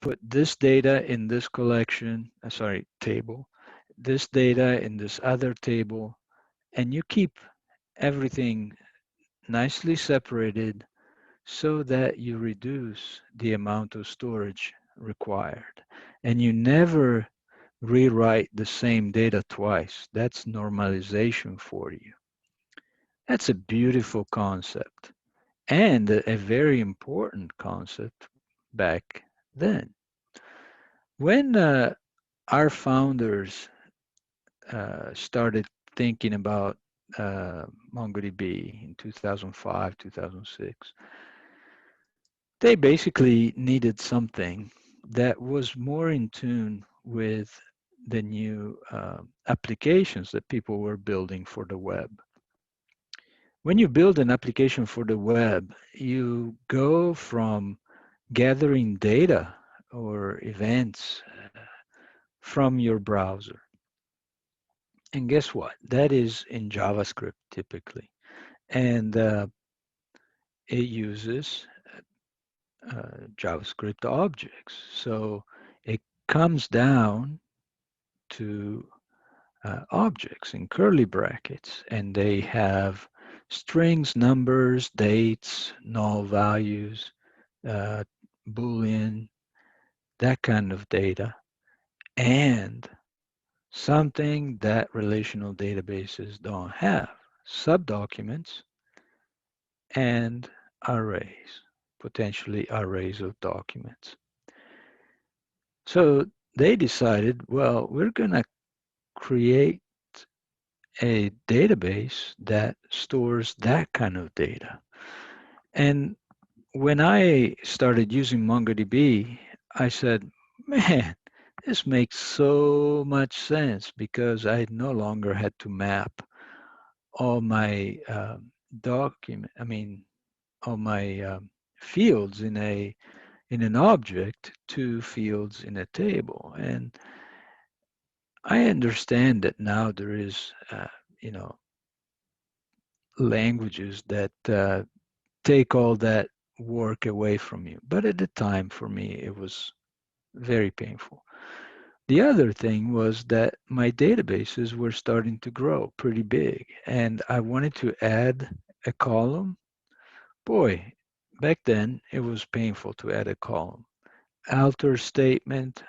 put this data in this collection, table, this data in this other table, and you keep everything nicely separated so that you reduce the amount of storage required. And you never rewrite the same data twice. That's normalization for you. That's a beautiful concept and a very important concept back then. When our founders started thinking about MongoDB in 2005, 2006, they basically needed something that was more in tune with the new applications that people were building for the web. When you build an application for the web, you go from gathering data or events from your browser. And guess what? That is in JavaScript typically. And it uses JavaScript objects. So it comes down to objects in curly brackets, and they have strings, numbers, dates, null values, uh, Boolean, that kind of data, and something that relational databases don't have, subdocuments and arrays, potentially arrays of documents. So they decided, well, we're going to create a database that stores that kind of data. And when I started using MongoDB, I said, man, this makes so much sense because I no longer had to map all my all my fields in an object to fields in a table. And I understand that now there is, languages that take all that work away from you. But at the time, for me, it was very painful. The other thing was that my databases were starting to grow pretty big, and I wanted to add a column. Boy, back then it was painful to add a column. Alter statement,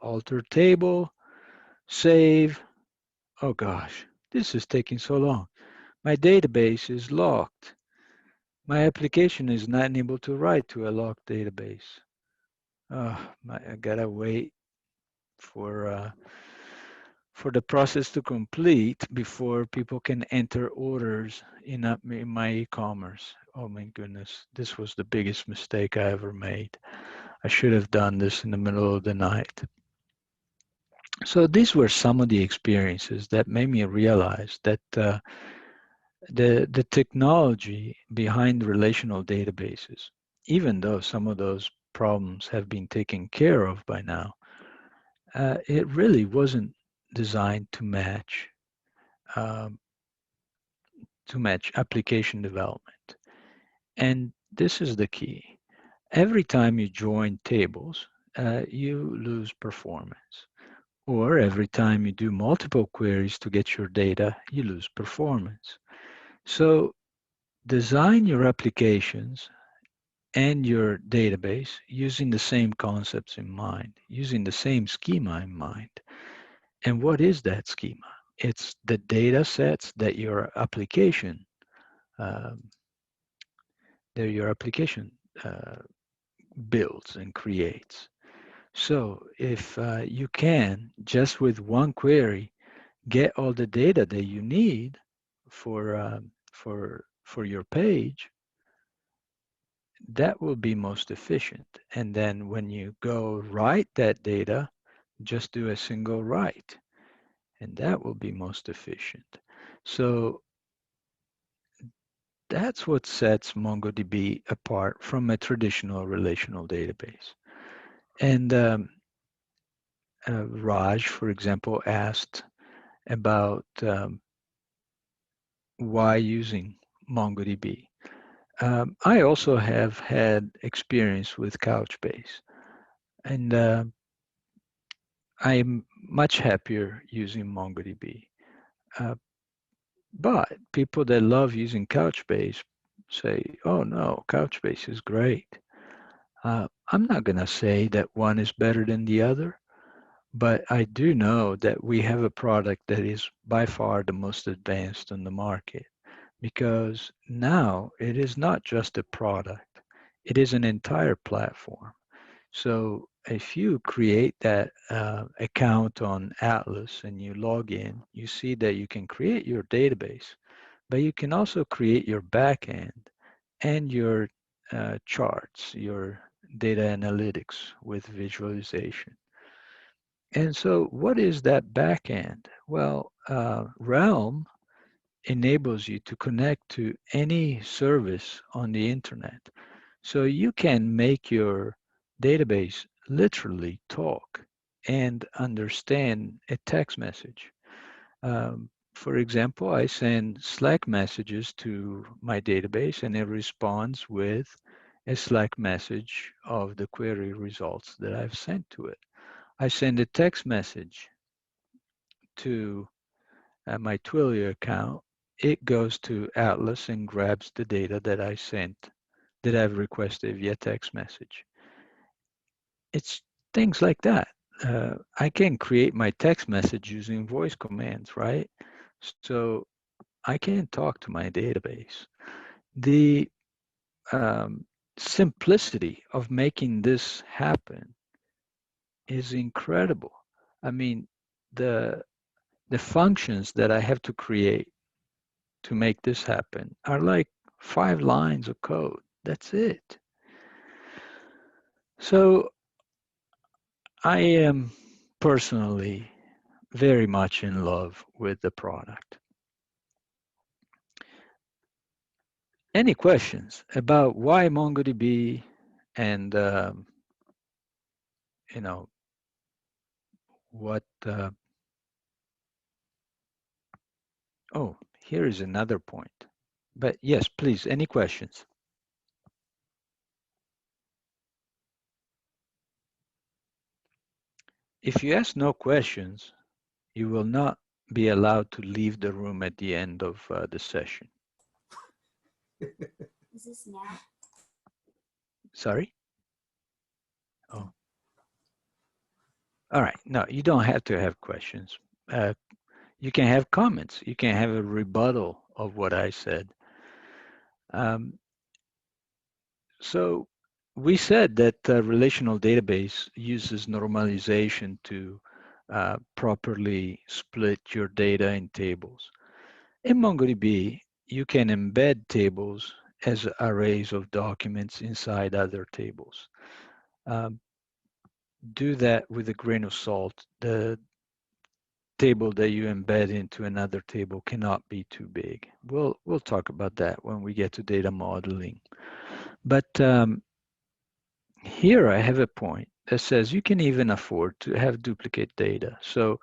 alter table, save. Oh gosh, this is taking so long. My database is locked. My application is not able to write to a locked database. I gotta wait for the process to complete before people can enter orders in my e-commerce. Oh my goodness, this was the biggest mistake I ever made. I should have done this in the middle of the night. So these were some of the experiences that made me realize that the technology behind relational databases, even though some of those problems have been taken care of by now, it really wasn't designed um, to match application development. And this is the key. Every time you join tables, you lose performance. Or every time you do multiple queries to get your data, you lose performance. So design your applications and your database using the same concepts in mind, using the same schema in mind. And what is that schema? It's the data sets that um, your application uh, builds and creates. So if you can, just with one query, get all the data that you need for your page, that will be most efficient. And then when you go write that data, just do a single write, and that will be most efficient. So that's what sets MongoDB apart from a traditional relational database. And Raj, for example, asked about why using MongoDB. I also have had experience with Couchbase. And I'm much happier using MongoDB. Uh, but people that love using Couchbase say, oh no, Couchbase is great. I'm not going to say that one is better than the other, but I do know that we have a product that is by far the most advanced on the market, because now it is not just a product, it is an entire platform. So if you create that account on Atlas and you log in, you see that you can create your database, but you can also create your backend and your charts, your data analytics with visualization. And so what is that backend? Well, Realm enables you to connect to any service on the internet. So you can make your database literally talk and understand a text message. For example, I send Slack messages to my database and it responds with a Slack message of the query results that I've sent to it. I send a text message to my Twilio account. It goes to Atlas and grabs the data that I sent, that I've requested via text message. It's things like that. I can create my text message using voice commands, right? So I can talk to my database. The um, simplicity of making this happen is incredible. I mean, the the functions that I have to create to make this happen are like 5 lines of code. That's it. So I am personally very much in love with the product. Any questions about why MongoDB and you know what? Oh, here is another point. But yes, please. Any questions? If you ask no questions, you will not be allowed to leave the room at the end of the session. Is this now? Sorry? Oh, all right. No, you don't have to have questions. You can have comments. You can have a rebuttal of what I said. Um, so we said that relational database uses normalization to properly split your data in tables. In MongoDB, you can embed tables as arrays of documents inside other tables. Um, do that with a grain of salt. The table that you embed into another table cannot be too big. We'll talk about that when we get to data modeling. But here I have a point that says you can even afford to have duplicate data. So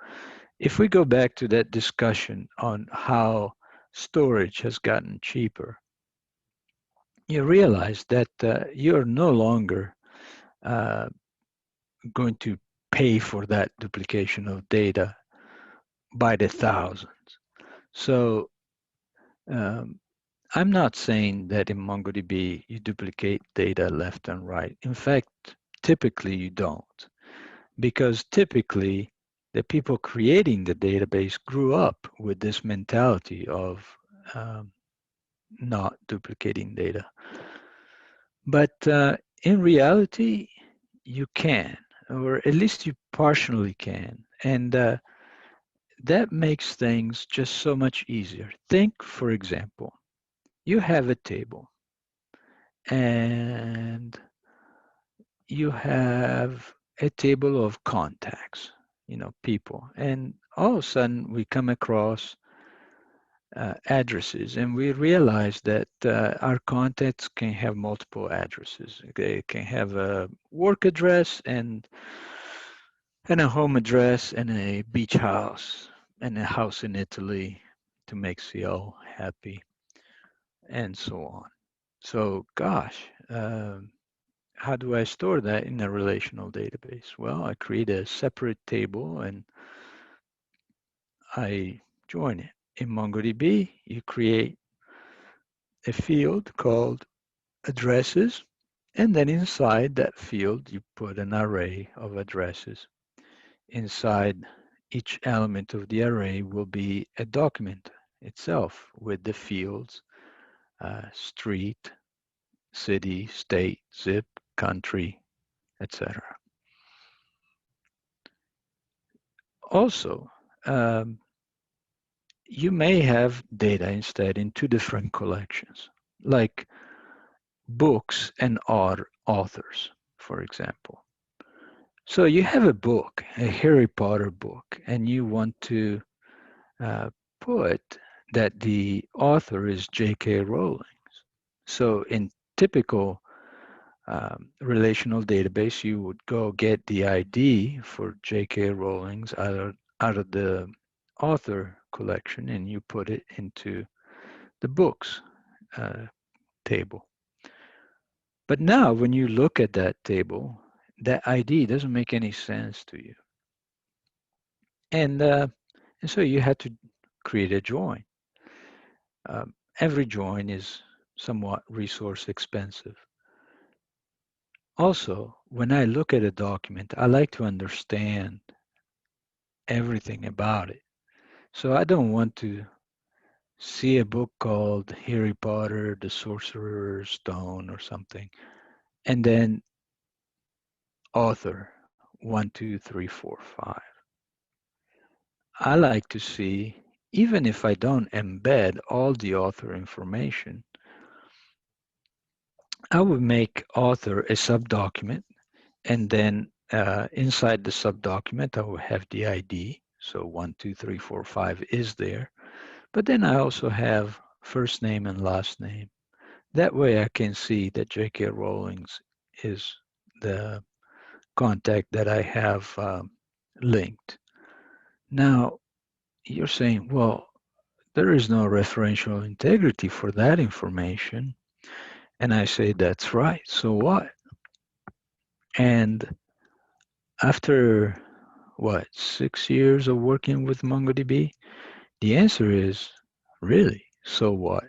if we go back to that discussion on how storage has gotten cheaper, you realize that you're no longer uh, going to pay for that duplication of data by the thousands. So um, I'm not saying that in MongoDB you duplicate data left and right. In fact, typically you don't, because typically the people creating the database grew up with this mentality of um, not duplicating data. But in reality, you can, or at least you partially can. And that makes things just so much easier. Think, for example, you have a table and you have a table of contacts, people. And all of a sudden we come across addresses and we realize that our contacts can have multiple addresses. They can have a work address and a home address and a beach house and a house in Italy to make CL happy and so on. So gosh, how do I store that in a relational database? Well, I create a separate table and I join it. In MongoDB, you create a field called addresses, and then inside that field, you put an array of addresses. Inside each element of the array will be a document itself with the fields, street, city, state, zip, country, etc. Also, um, you may have data instead in two different collections, like books and authors, for example. So you have a book, a Harry Potter book, and you want to uh, put that the author is J.K. Rowling. So in typical relational database, you would go get the ID for J.K. Rowling's out of the author collection, and you put it into the books uh, table. But now, when you look at that table, that ID doesn't make any sense to you, and so you had to create a join. Every join is somewhat resource expensive. Also, when I look at a document, I like to understand everything about it. So I don't want to see a book called Harry Potter, the Sorcerer's Stone or something, and then author 1, 2, 3, 4, 5. I like to see, even if I don't embed all the author information, I would make author a subdocument, and then inside the subdocument, I will have the ID. So 1, 2, 3, 4, 5 is there. But then I also have first name and last name. That way I can see that J.K. Rowling's is the contact that I have linked. Now, you're saying, well, there is no referential integrity for that information. And I say, that's right. So what? And after what, 6 years of working with MongoDB, the answer is really, so what?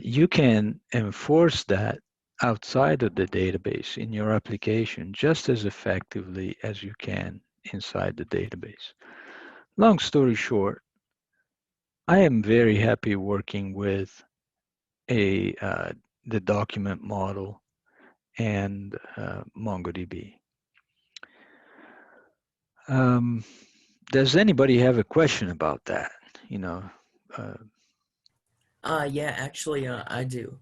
You can enforce that outside of the database in your application just as effectively as you can inside the database. Long story short, I am very happy working with the document model and MongoDB. Um, does anybody have a question about that? You know, uh, Yeah, actually, I do.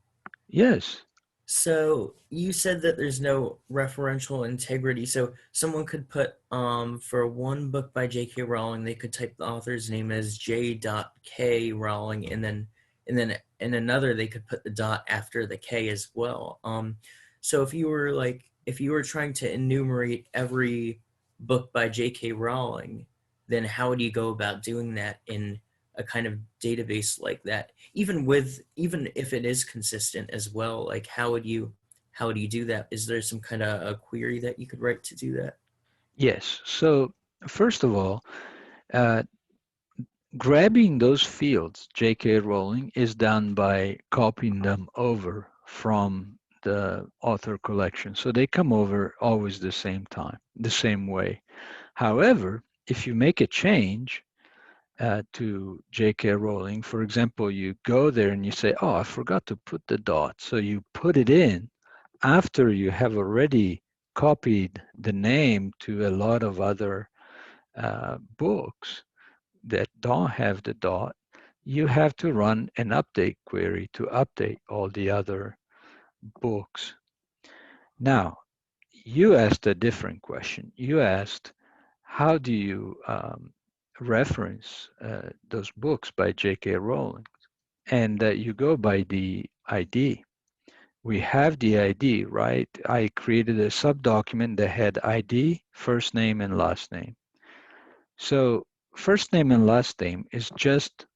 yes, So you said that there's no referential integrity. So someone could put for one book by J.K. Rowling, they could type the author's name as J.K. Rowling, and then in another they could put the dot after the K as well. So if you were trying to enumerate every book by J.K. Rowling, then how would you go about doing that in a kind of database like that, even if it is consistent as well? Like how would you do that? Is there some kind of a query that you could write to do that? yes. So first of all, uh, grabbing those fields, J.K. Rowling, is done by copying them over from the author collection. So they come over always the same time, the same way. However, if you make a change to J.K. Rowling, for example, you go there and you say, oh, I forgot to put the dot. So you put it in after you have already copied the name to a lot of other books that don't have the dot, you have to run an update query to update all the other books. Now, you asked a different question. You asked, how do you reference those books by J.K. Rowling? And you go by the ID. We have the ID, right? I created a subdocument that had ID, first name, and last name. So first name and last name is just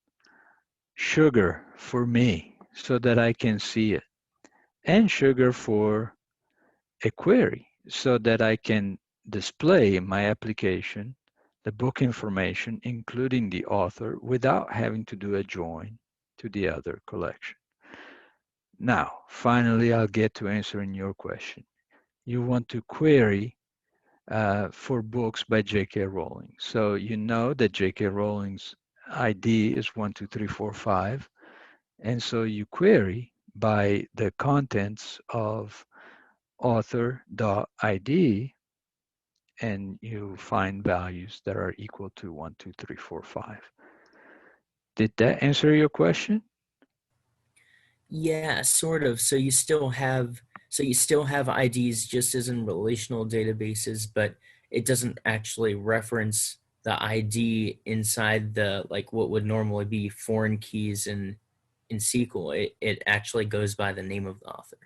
sugar for me so that I can see it, and sugar for a query so that I can display in my application the book information, including the author, without having to do a join to the other collection. Now, finally, I'll get to answering your question. You want to query for books by J.K. Rowling. So you know that J.K. Rowling's ID is 12345, and so you query by the contents of author.id, and you find values that are equal to 12345. Did that answer your question? Yeah, sort of. So you still have IDs just as in relational databases, but it doesn't actually reference the ID inside the like what would normally be foreign keys in SQL. It actually goes by the name of the author.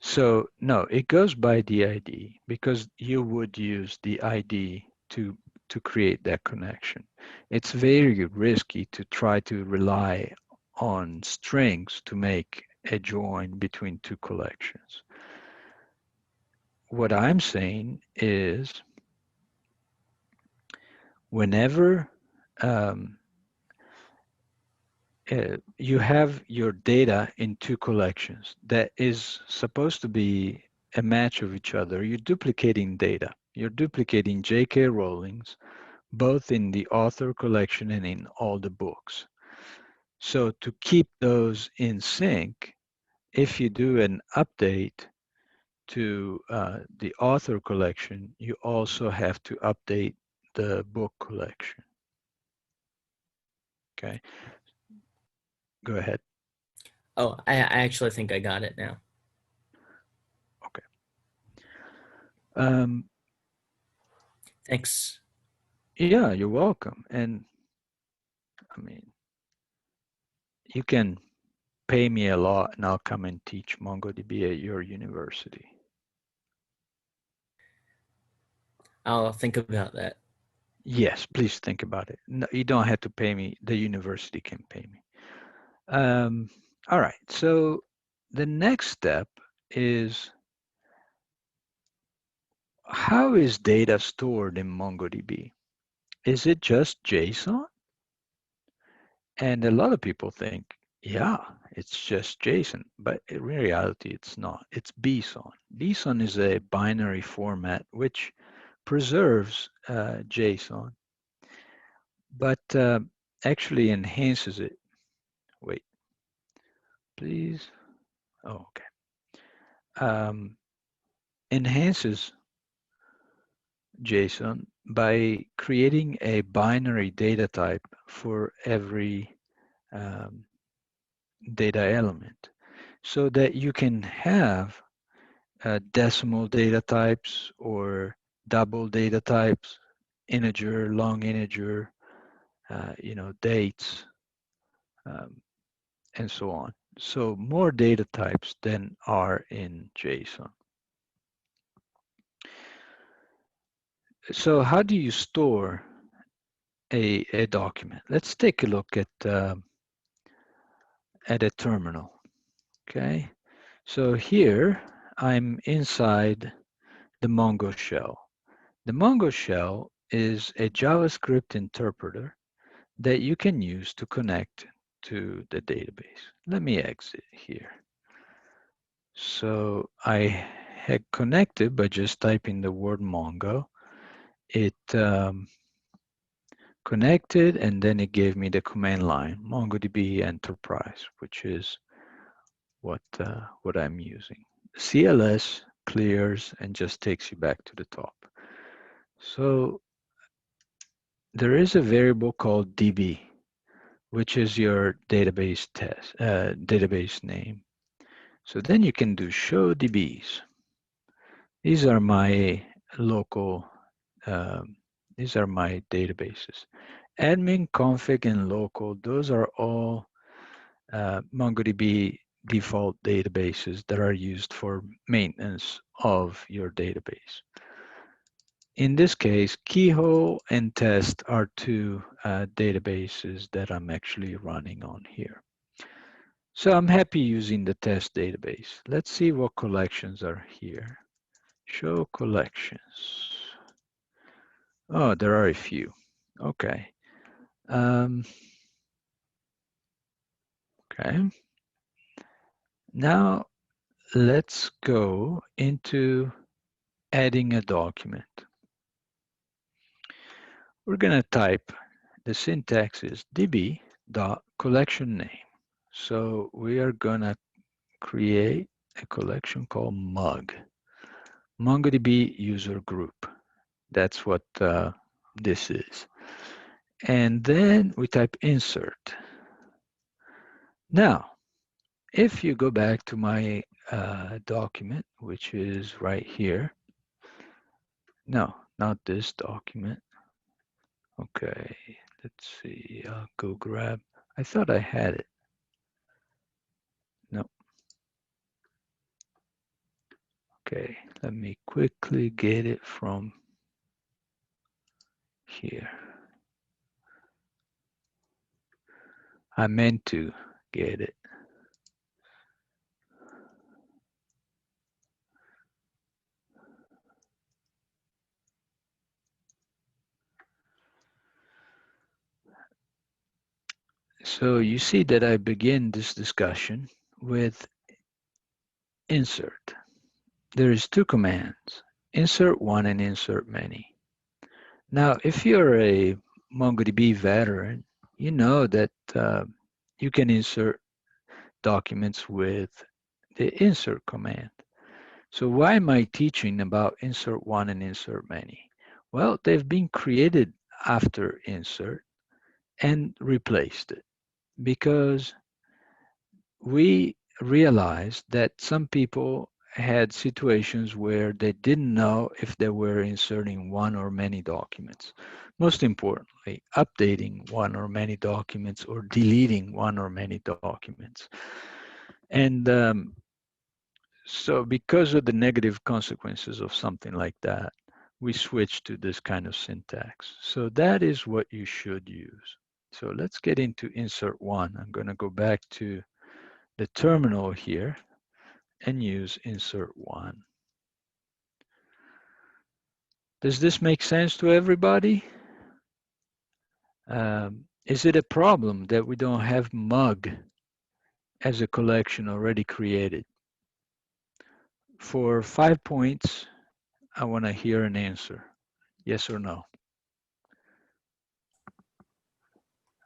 So no, it goes by the ID because you would use the ID to create that connection. It's very risky to try to rely on strings to make a join between two collections. What I'm saying is whenever um, you have your data in two collections that is supposed to be a match of each other, you're duplicating data. You're duplicating J.K. Rowling's both in the author collection and in all the books. So to keep those in sync, if you do an update to the author collection, you also have to update the book collection. Okay, go ahead. Oh, I actually think I got it now. Okay. Um, Thanks. yeah, you're welcome. And I mean, you can pay me a lot and I'll come and teach MongoDB at your university. I'll think about that. Yes, please think about it. No, you don't have to pay me. The university can pay me. All right. So the next step is how is data stored in MongoDB? Is it just JSON? And a lot of people think, yeah, it's just JSON, but in reality, it's not. It's BSON. BSON is a binary format which preserves JSON, but actually enhances it. Wait, please. Oh, okay. Enhances JSON by creating a binary data type for every um, data element so that you can have decimal data types or double data types, integer, long integer, dates, um, and so on. So more data types than are in JSON. So how do you store a document? Let's take a look at a terminal. Okay, so here I'm inside the Mongo shell. The Mongo shell is a JavaScript interpreter that you can use to connect to the database. Let me exit here. So I had connected by just typing the word Mongo. It connected and then it gave me the command line, MongoDB Enterprise, which is what I'm using. CLS clears and just takes you back to the top. So there is a variable called DB, which is your database name. So then you can do show DBs. These are my local, these are my databases. Admin, config, and local, those are all MongoDB default databases that are used for maintenance of your database. In this case, Keyhole and Test are two databases that I'm actually running on here. So I'm happy using the test database. Let's see what collections are here. Show collections. Oh, there are a few. Okay. Okay. Now let's go into adding a document. We're going to type, the syntax is db.collection name. So we are going to create a collection called mug. MongoDB user group. That's what this is. And then we type insert. Now, if you go back to my document, which is right here. No, not this document. Okay, let's see. I'll go grab. I thought I had it. No. Okay, let me quickly get it from here. I meant to get it. So you see that I begin this discussion with insert. There is two commands, insert one and insert many. Now, if you're a MongoDB veteran, you know that you can insert documents with the insert command. So why am I teaching about insert one and insert many? Well, they've been created after insert and replaced it because we realized that some people had situations where they didn't know if they were inserting one or many documents. Most importantly, updating one or many documents or deleting one or many documents. And so because of the negative consequences of something like that, we switched to this kind of syntax. So that is what you should use. So let's get into insert one. I'm going to go back to the terminal here and use insert one. Does this make sense to everybody? Is it a problem that we don't have mug as a collection already created? For 5 points, I want to hear an answer. Yes or no?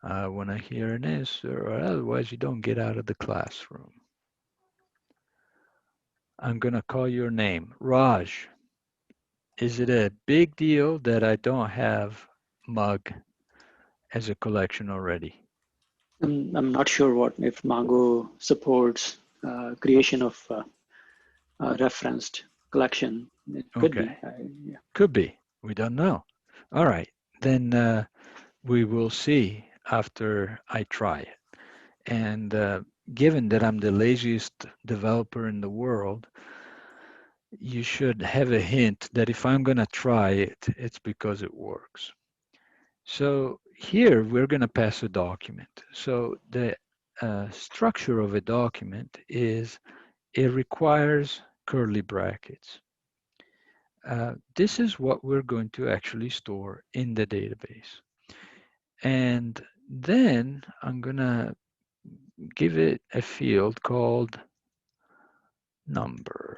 I want to hear an answer, or otherwise you don't get out of the classroom. I'm going to call your name. Raj, is it a big deal that I don't have mug as a collection already? I'm not sure what if Mongo supports creation of referenced collection. It could Okay. be. Yeah. Could be. We don't know. All right. Then we will see after I try it. And given that I'm the laziest developer in the world, you should have a hint that if I'm going to try it, it's because it works. So here we're going to pass a document. So the structure of a document is it requires curly brackets. This is what we're going to actually store in the database. And then I'm going to give it a field called number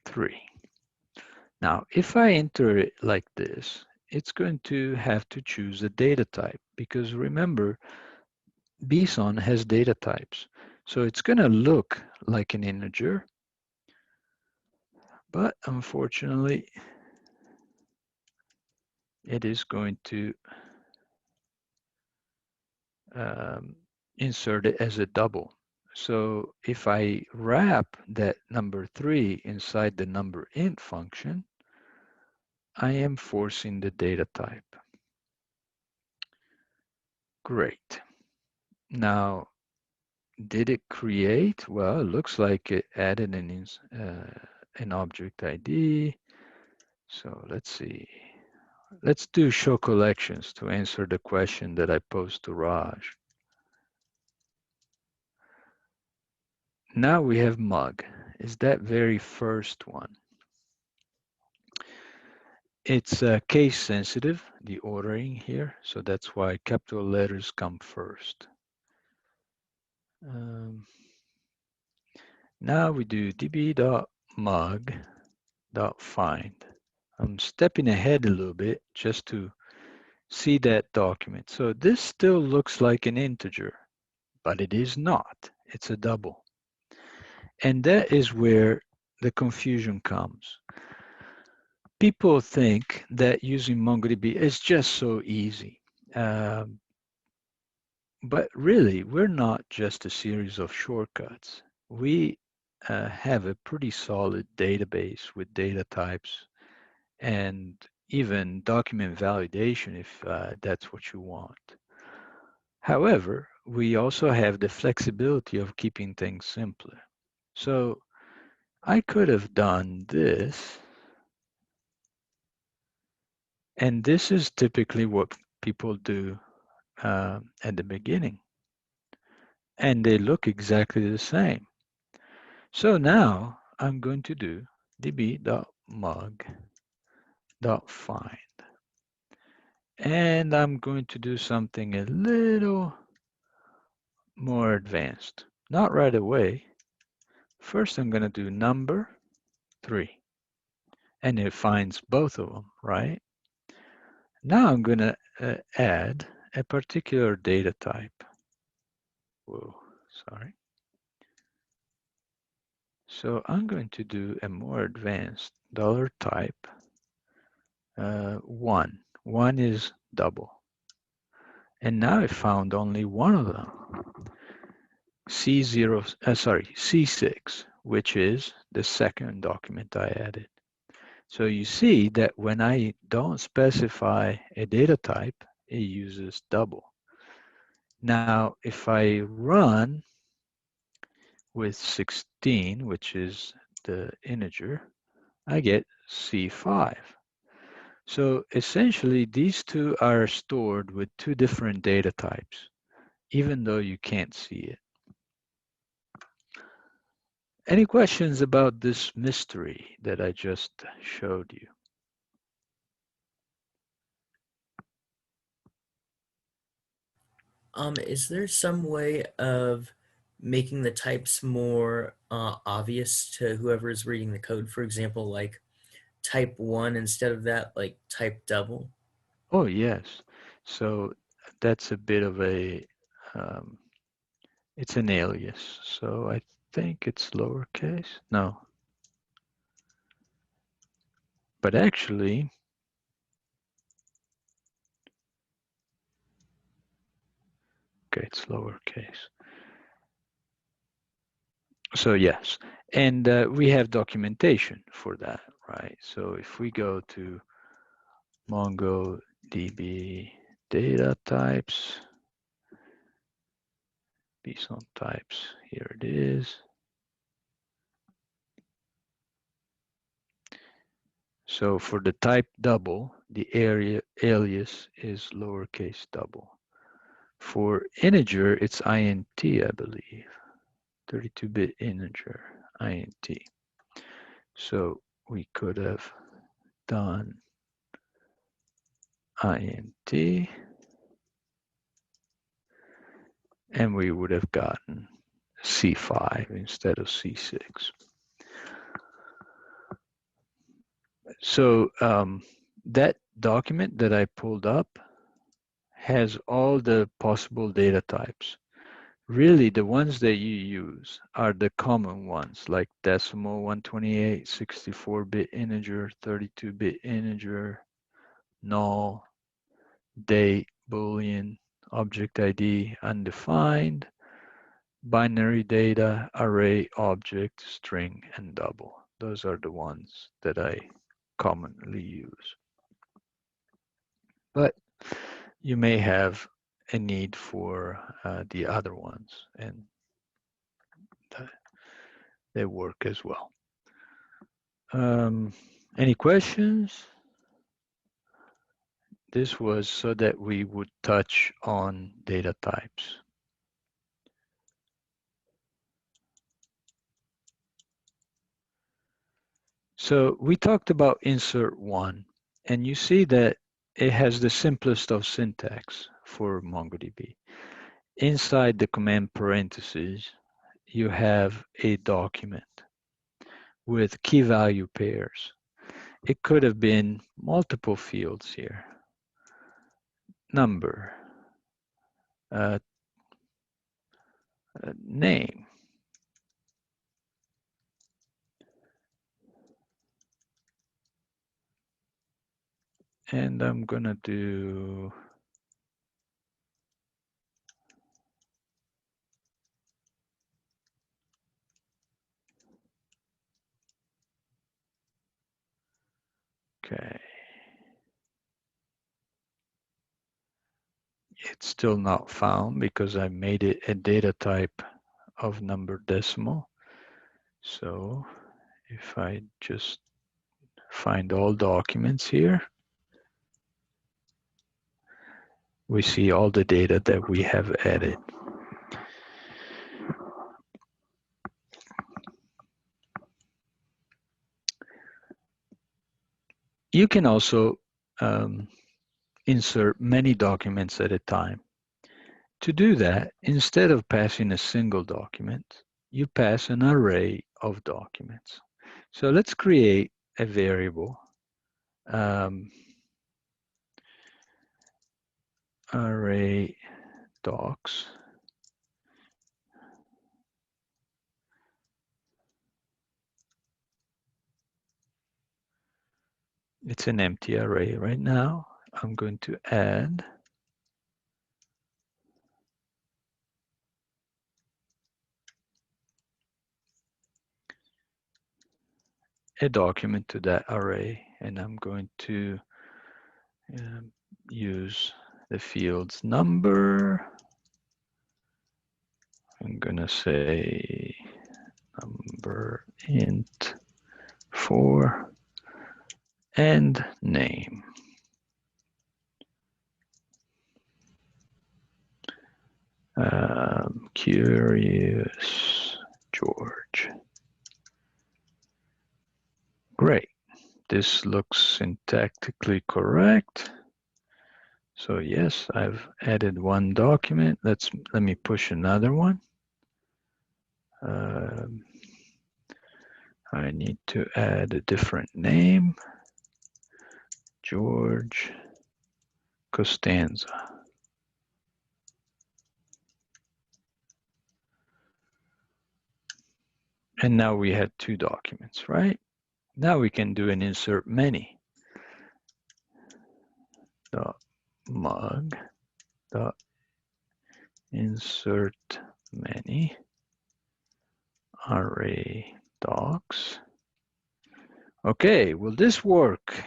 3. Now, if I enter it like this, it's going to have to choose a data type because remember, BSON has data types. So it's going to look like an integer, but unfortunately, it is going to insert it as a double. So if I wrap that number 3 inside the number int function, I am forcing the data type. Great. Now, did it create? Well, it looks like it added an object ID. So let's see. let's do show collections to answer the question that I posed to Raj. Now we have mug. Is that very first one? It's case sensitive, the ordering here, so that's why capital letters come first. Now we do db.mug.find. I'm stepping ahead a little bit just to see that document. So this still looks like an integer, but it is not. It's a double. And that is where the confusion comes. People think that using MongoDB is just so easy. But really, we're not just a series of shortcuts. We have a pretty solid database with data types and even document validation if that's what you want. However, we also have the flexibility of keeping things simpler. So I could have done this, and this is typically what people do at the beginning, and they look exactly the same. So now I'm going to do db.mug.find. And I'm going to do something a little more advanced. Not right away. First, I'm going to do number 3. And it finds both of them, right? Now I'm going to add a particular data type. Whoa, sorry. So I'm going to do a more advanced $type 1. 1 is double. And now I found only one of them. C6, which is the second document I added. So you see that when I don't specify a data type, it uses double. Now, if I run with 16, which is the integer, I get C5. So essentially, these two are stored with two different data types, even though you can't see it. Any questions about this mystery that I just showed you? Is there some way of making the types more obvious to whoever is reading the code? For example, like type 1 instead of that, like type double? Oh, yes. So that's a bit of a, it's an alias. So I think it's lowercase. No. But actually, okay, it's lowercase. So yes, and we have documentation for that, right? So if we go to MongoDB data types, some types, here it is. So for the type double, the alias is lowercase double. For integer, it's int, I believe. 32-bit integer, int. So we could have done int, and we would have gotten C5 instead of C6. So that document that I pulled up has all the possible data types. Really, the ones that you use are the common ones, like decimal, 128, 64-bit integer, 32-bit integer, null, date, boolean, object ID, undefined, binary data, array, object, string, and double. Those are the ones that I commonly use. But you may have a need for the other ones, and they work as well. Any questions? This was so that we would touch on data types. So we talked about insert one, and you see that it has the simplest of syntax for MongoDB. Inside the command parentheses, you have a document with key value pairs. It could have been multiple fields here. Number, name, and I'm gonna do okay. It's still not found because I made it a data type of number decimal. So if I just find all documents here, we see all the data that we have added. You can also insert many documents at a time. To do that, instead of passing a single document, you pass an array of documents. So let's create a variable, array docs. It's an empty array right now. I'm going to add a document to that array, and I'm going to use the fields number. I'm gonna say number int 4 and name. Curious George. Great. This looks syntactically correct. So yes, I've added one document. Let me push another one. I need to add a different name. George Costanza. And now we had two documents, right? Now we can do an insert many. Mog insert many array docs. Okay, will this work?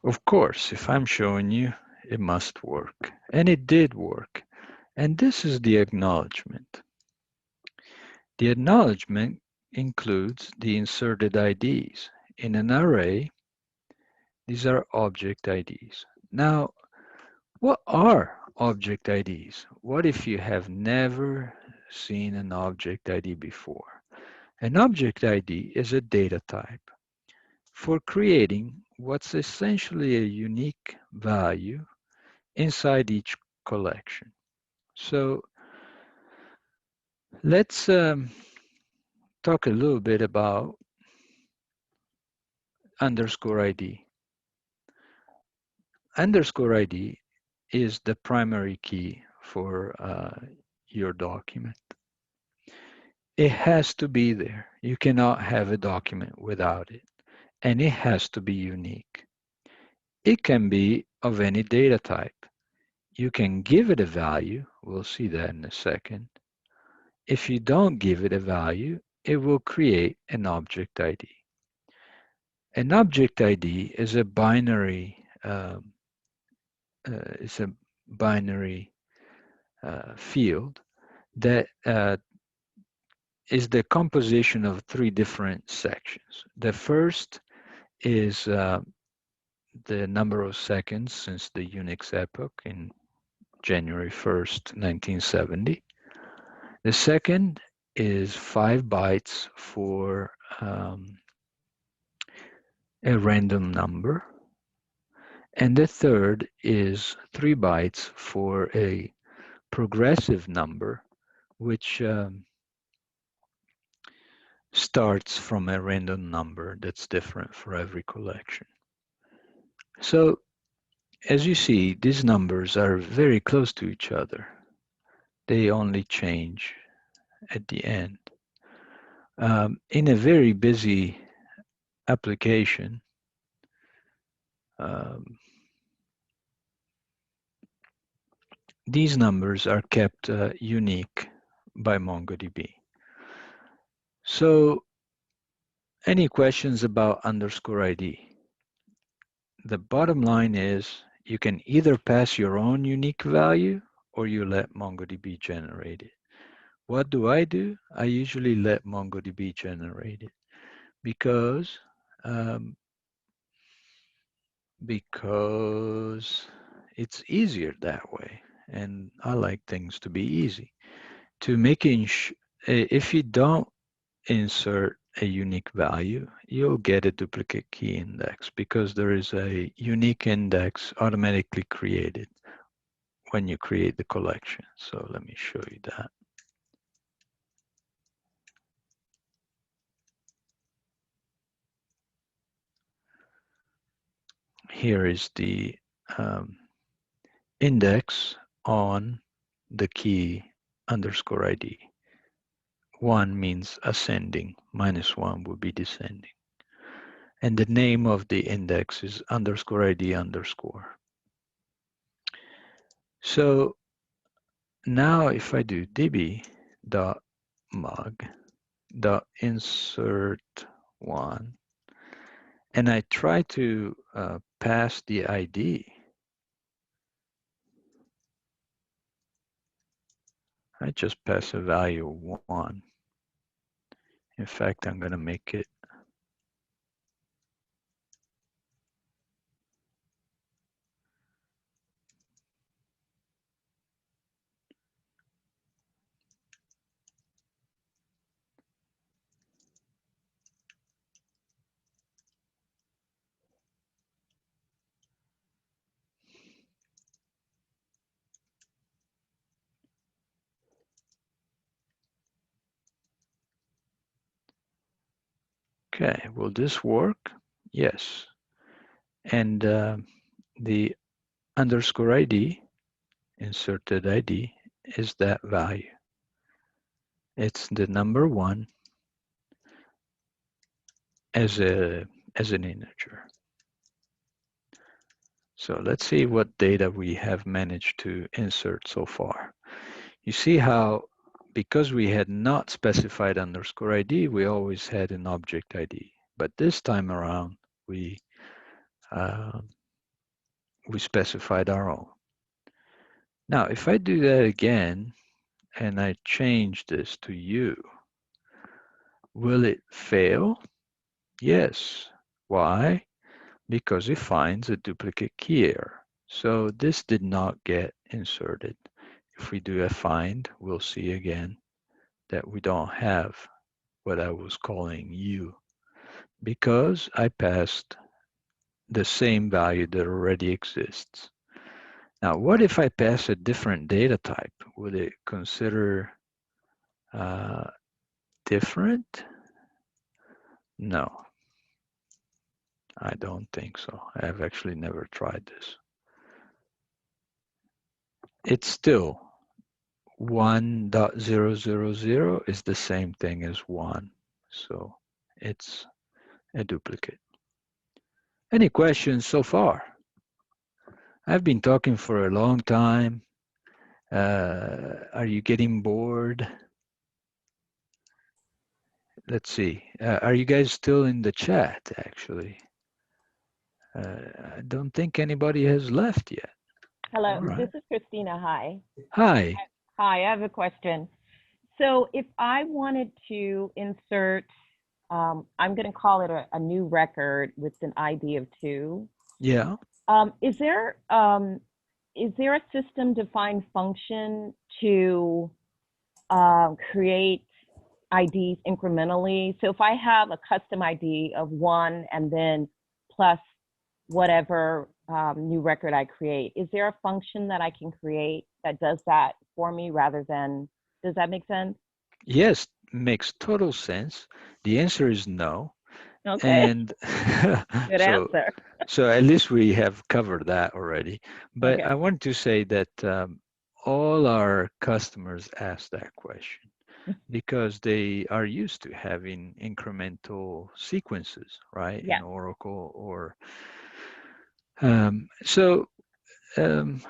Of course, if I'm showing you, it must work. And it did work. And this is the acknowledgement. The acknowledgement includes the inserted IDs. In an array, these are object IDs. Now, what are object IDs? What if you have never seen an object ID before? An object ID is a data type for creating what's essentially a unique value inside each collection. So let's talk a little bit about underscore ID. Underscore ID is the primary key for your document. It has to be there. You cannot have a document without it. And it has to be unique. It can be of any data type. You can give it a value. We'll see that in a second. If you don't give it a value, it will create an object ID. An object ID is a binary field that is the composition of three different sections. The first is the number of seconds since the Unix epoch in January 1st, 1970. The second is 5 bytes for a random number. And the third is 3 bytes for a progressive number, which starts from a random number that's different for every collection. So as you see, these numbers are very close to each other. They only change at the end. In a very busy application, these numbers are kept unique by MongoDB. So any questions about underscore ID? The bottom line is you can either pass your own unique value or you let MongoDB generate it. What do? I usually let MongoDB generate it because it's easier that way, and I like things to be easy. To making if you don't insert a unique value, you'll get a duplicate key index because there is a unique index automatically created when you create the collection. So let me show you that. Here is the index on the key underscore ID. 1 means ascending, -1 would be descending. And the name of the index is underscore ID underscore. So now if I do db.mog.insert1 and I try to pass the ID, I just pass a value of 1. In fact, I'm going to make it okay. Will this work? Yes. And the underscore ID, inserted ID, is that value. It's the number 1 as an integer. So let's see what data we have managed to insert so far. You see how, because we had not specified underscore ID, we always had an object ID. But this time around, we specified our own. Now, if I do that again, and I change this to you, will it fail? Yes. Why? Because it finds a duplicate key error. So this did not get inserted. If we do a find, we'll see again that we don't have what I was calling U because I passed the same value that already exists. Now, what if I pass a different data type? Would it consider different? No, I don't think so. I have actually never tried this. It's still 1.000 is the same thing as 1. So it's a duplicate. Any questions so far? I've been talking for a long time. Are you getting bored? Let's see. Are you guys still in the chat, actually? I don't think anybody has left yet. Hello, Right. This is Christina. Hi. Hi. Hi, I have a question. So if I wanted to insert, I'm going to call it a new record with an ID of 2, Yeah. Is there a system-defined function to create IDs incrementally? So if I have a custom ID of 1 and then plus whatever new record I create, is there a function that I can create that does that for me rather than, does that make sense? Yes, makes total sense. The answer is no. Okay, And good so, answer. so at least we have covered that already. But Okay, I want to say that all our customers ask that question because they are used to having incremental sequences, right, yeah. in Oracle or so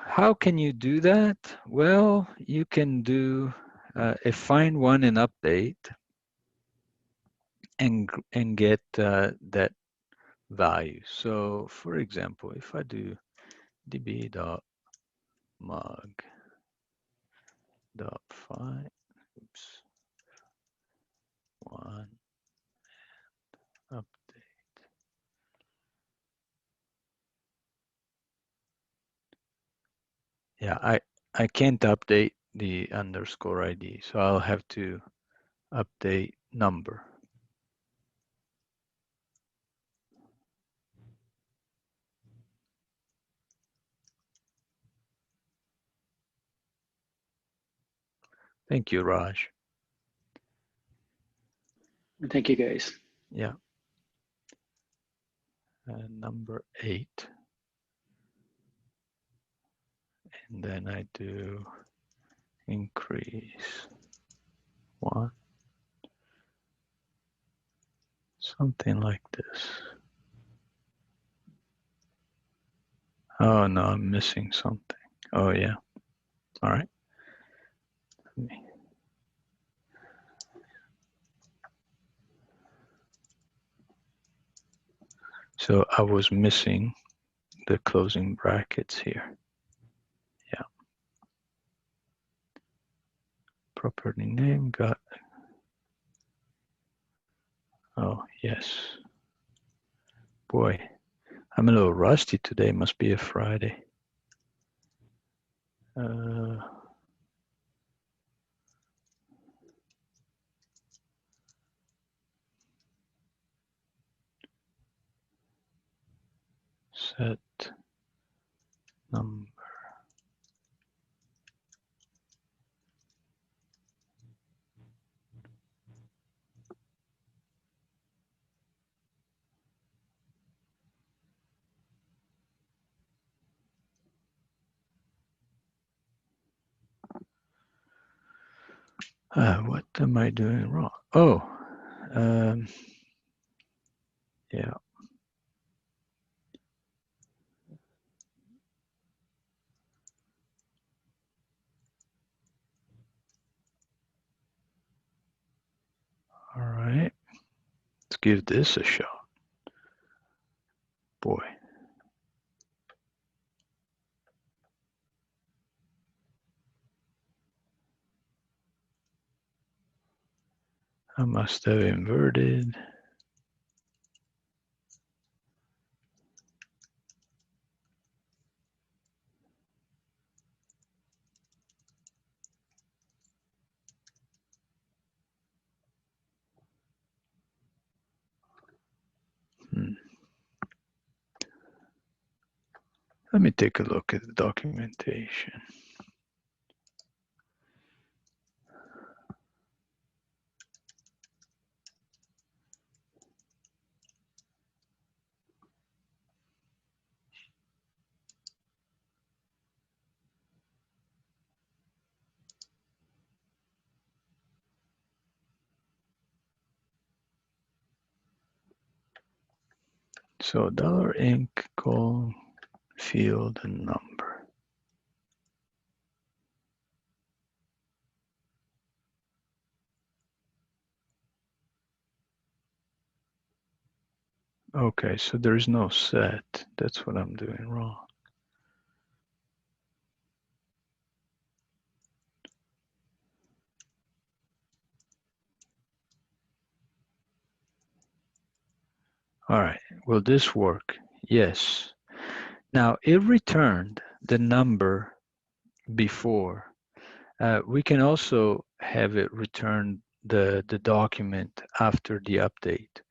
how can you do that? Well, you can do a find one and update and get that value. So for example, if I do db.mog.find, oops, one update. Yeah, I can't update the underscore ID, so I'll have to update number. Thank you, Raj. Thank you, guys. Yeah. Number 8. And then I do increase 1. Something like this. Oh no, I'm missing something. Oh yeah. All right. So I was missing the closing brackets here. Yeah. Property name got. Oh yes. Boy, I'm a little rusty today. Must be a Friday. Set number. What am I doing wrong? Oh, yeah. All right. Let's give this a shot. Boy. I must have inverted. Let me take a look at the documentation. So $inc colon field and number. Okay, so there's no set. That's what I'm doing wrong. All right, will this work? Yes. Now, it returned the number before. We can also have it return the document after the update,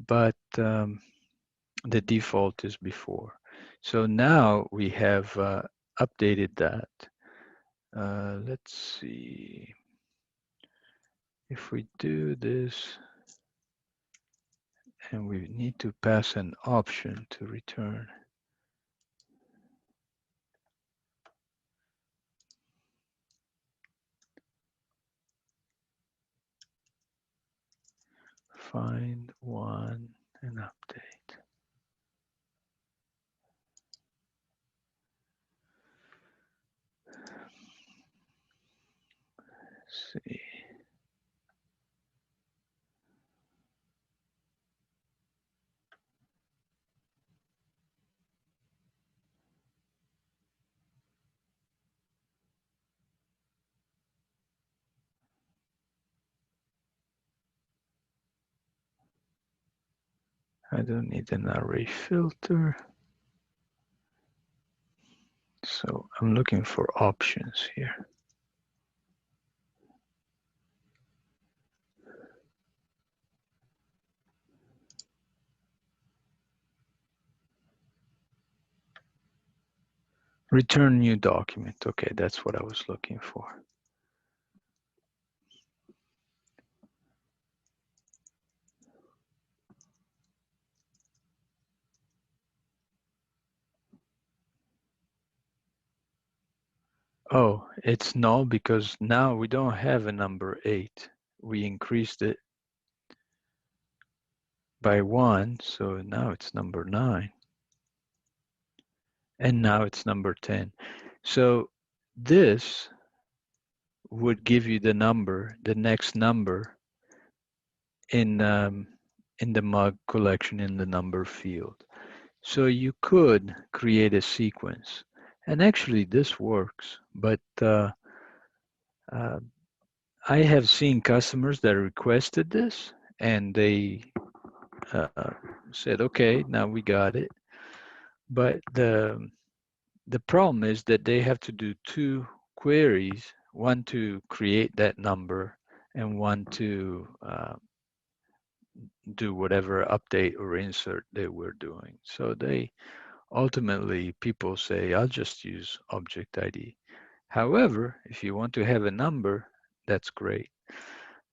but the default is before. So now we have updated that. Let's see. If we do this, and we need to pass an option to return. Find one and update. Let's see. I don't need an array filter. So I'm looking for options here. Return new document. Okay, that's what I was looking for. Oh, it's null because now we don't have a number 8. We increased it by 1, so now it's number 9. And now it's number 10. So this would give you the number, the next number in the mug collection in the number field. So you could create a sequence. And actually this works, but I have seen customers that requested this and they said, okay, now we got it. But the problem is that they have to do 2 queries, one to create that number and one to do whatever update or insert they were doing. So they ultimately, people say, I'll just use object ID. However, if you want to have a number, that's great.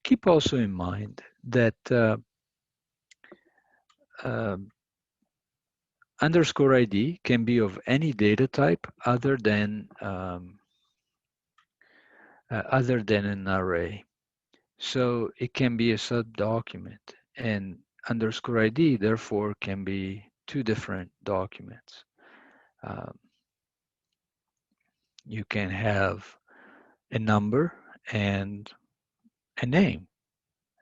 Keep also in mind that underscore ID can be of any data type other than an array. So it can be a subdocument, and underscore ID therefore can be 2 different documents. You can have a number and a name,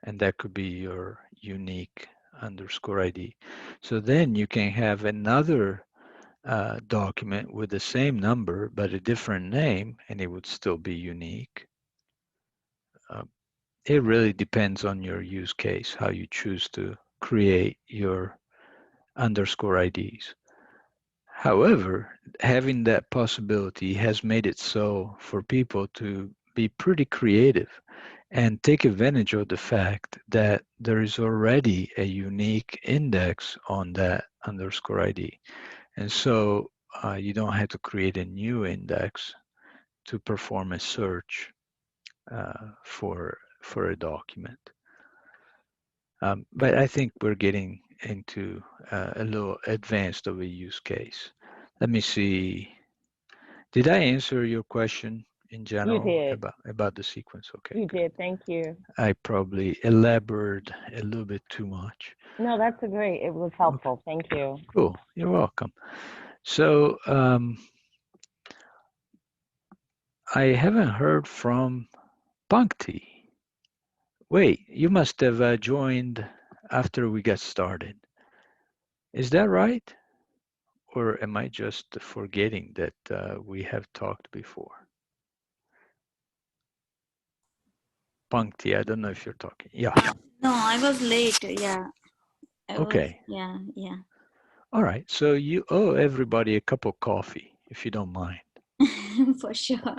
and that could be your unique underscore ID. So then you can have another document with the same number but a different name, and it would still be unique. It really depends on your use case, how you choose to create your underscore IDs. However, having that possibility has made it so for people to be pretty creative and take advantage of the fact that there is already a unique index on that underscore ID. And so you don't have to create a new index to perform a search for a document. But I think we're getting into a little advanced of a use case. Let me see. Did I answer your question in general about the sequence? Okay. You did. Thank you. I probably elaborated a little bit too much. No, that's great. It was helpful. Okay. Thank you. Cool. You're welcome. So I haven't heard from Pankti. Wait, you must have joined after we got started. Is that right? Or am I just forgetting that we have talked before? Pankti, I don't know if you're talking. Yeah. No, I was late. Yeah. Okay. Yeah. All right. So you owe everybody a cup of coffee, if you don't mind. For sure.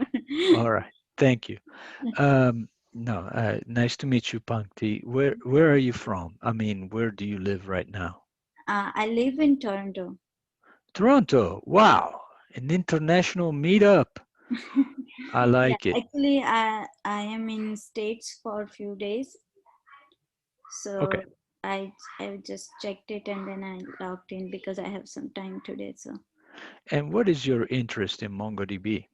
All right. Thank you. No, nice to meet you, Pankti. Where are you from? I mean, where do you live right now? I live in Toronto. Toronto. Wow. An international meetup. I Yeah, like it. actually, I am in States for a few days, Okay. so I just checked it and then I logged in because I have some time today. And what is your interest in MongoDB?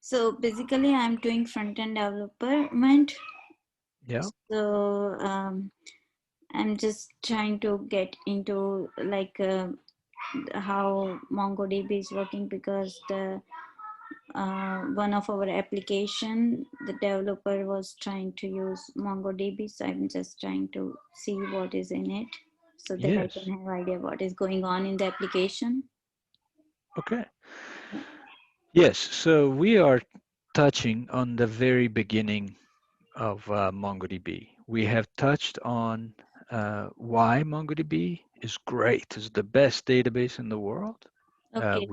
So basically, I'm doing front-end development. Yeah. So I'm just trying to get into like how MongoDB is working because the one of our application, the developer was trying to use MongoDB. So I'm just trying to see what is in it so that I Yes. can have idea what is going on in the application. Okay. Yes. So we are touching on the very beginning of MongoDB. We have touched on why MongoDB is great, is the best database in the world. Okay.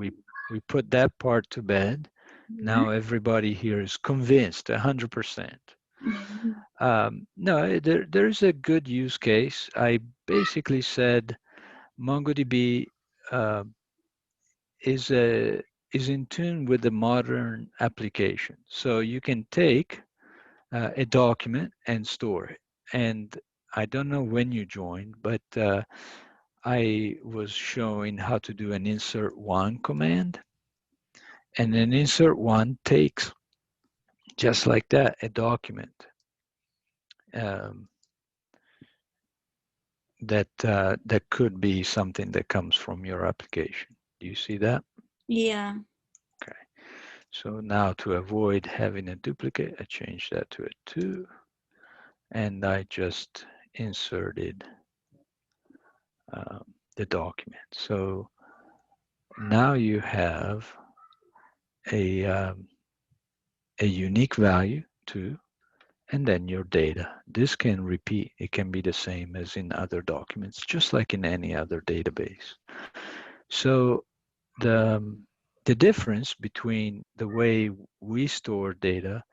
We put that part to bed. Now everybody here is convinced 100%. No, there's a good use case. I basically said MongoDB uh, is in tune with the modern application. So you can take a document and store it. And I don't know when you joined, but I was showing how to do an insert one command. And an insert one takes, just like that, a document um, that could be something that comes from your application. Do you see that? Yeah. Okay. So now to avoid having a duplicate, I changed that to a 2. And I just inserted the document. So now you have a unique value 2, and then your data. This can repeat. It can be the same as in other documents, just like in any other database. So the difference between the way we store data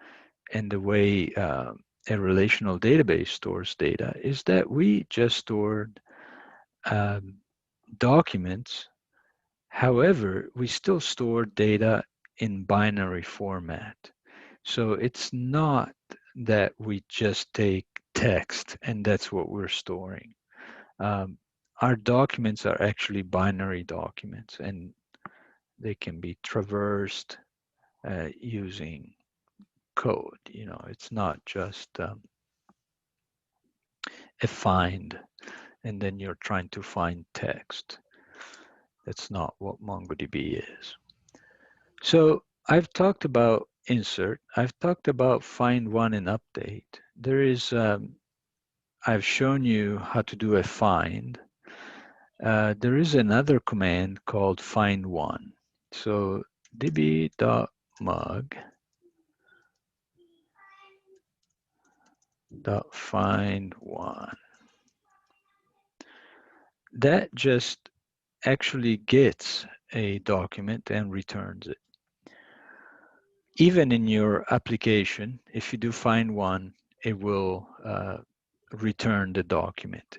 and the way a relational database stores data is that we just stored um, documents. However, we still store data in binary format. So it's not that we just take text and that's what we're storing. Our documents are actually binary documents, and they can be traversed using code. You know, it's not just a find and then you're trying to find text. That's not what MongoDB is. So I've talked about insert. I've talked about find one and update. There is, I've shown you how to do a find. There is another command called find one. So db.mug .find one. That just actually gets a document and returns it. Even in your application, if you do find one, it will return the document.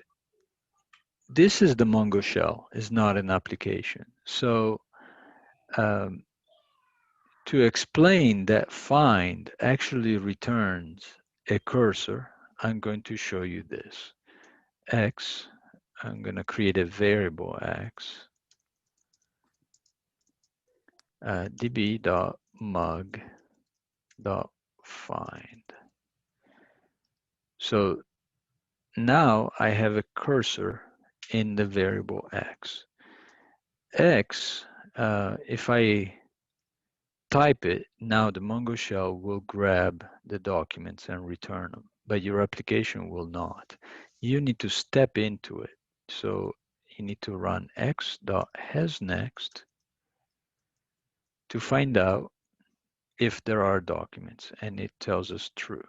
This is the Mongo shell, is not an application. So um, to explain that find actually returns a cursor, I'm going to show you this. X, I'm going to create a variable X, db.mug.find. So now I have a cursor in the variable X. X, if I type it, now the Mongo shell will grab the documents and return them, but your application will not. You need to step into it. So you need to run x.hasNext to find out if there are documents, and it tells us true.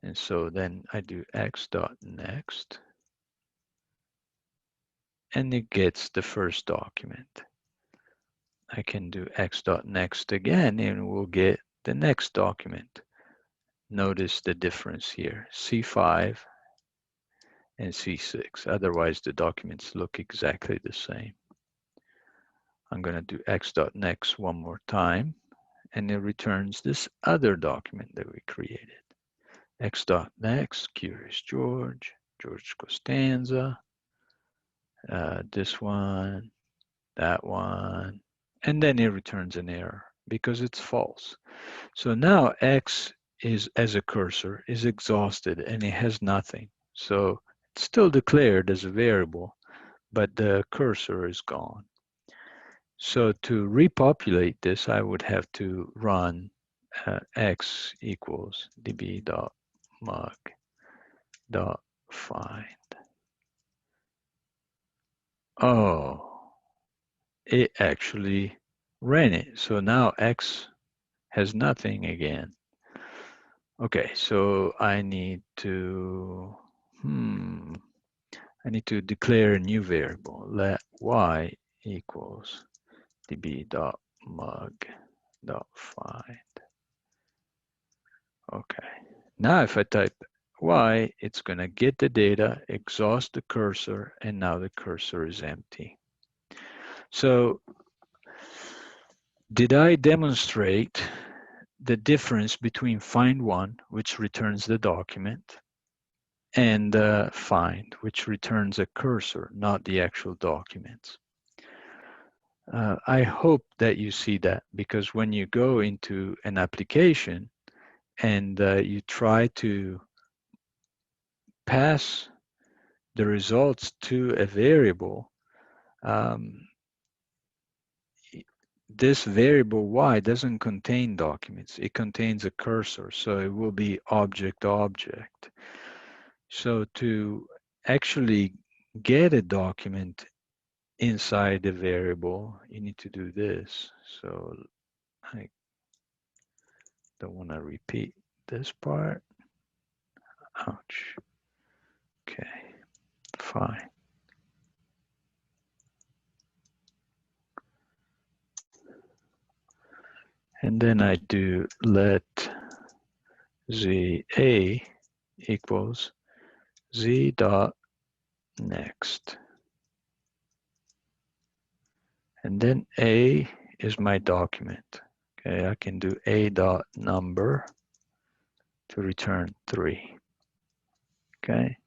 And so then I do x.next. and it gets the first document. I can do x.next again, and we'll get the next document. Notice the difference here, C5 and C6. Otherwise, the documents look exactly the same. I'm going to do x.next one more time, and it returns this other document that we created. X.next, Curious George, George Costanza, this one, that one, and then it returns an error because it's false. So now X is, as a cursor, is exhausted and it has nothing. So it's still declared as a variable, but the cursor is gone. So to repopulate this, I would have to run x equals db.mug.find. Oh, it actually ran it. So now x has nothing again. Okay, so I need to declare a new variable. Let y equals db.mug.find. Okay, now if I type y, it's going to get the data, exhaust the cursor, and now the cursor is empty. So did I demonstrate the difference between find1, which returns the document, and find, which returns a cursor, not the actual documents? I hope that you see that, because when you go into an application and you try to pass the results to a variable, this variable y doesn't contain documents. It contains a cursor, so it will be object. So to actually get a document inside the variable, you need to do this. So I don't want to repeat this part. Ouch. Okay, fine. And then I do let z a equals z dot next. And then a is my document. Okay, I can do a dot number to return 3. Okay.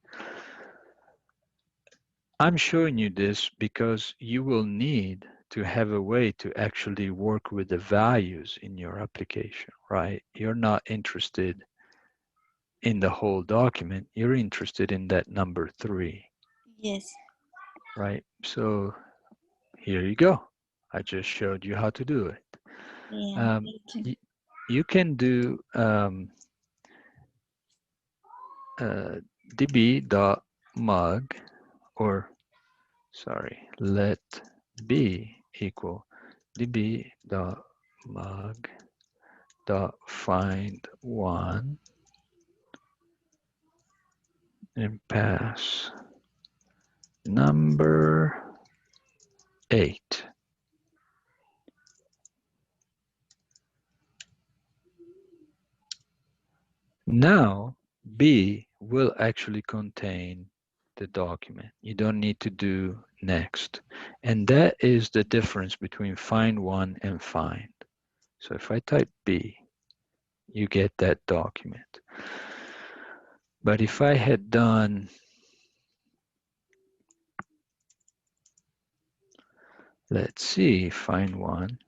I'm showing you this because you will need to have a way to actually work with the values in your application, right? You're not interested in the whole document. You're interested in that number 3. Yes. Right? So here you go. I just showed you how to do it. Yeah. You can do db.mug, or sorry, let b equal db.mug.find1 and pass number 8. Now B will actually contain the document. You don't need to do next. And that is the difference between find1 and find. So if I type B, you get that document. But if I had done, let's see, find1,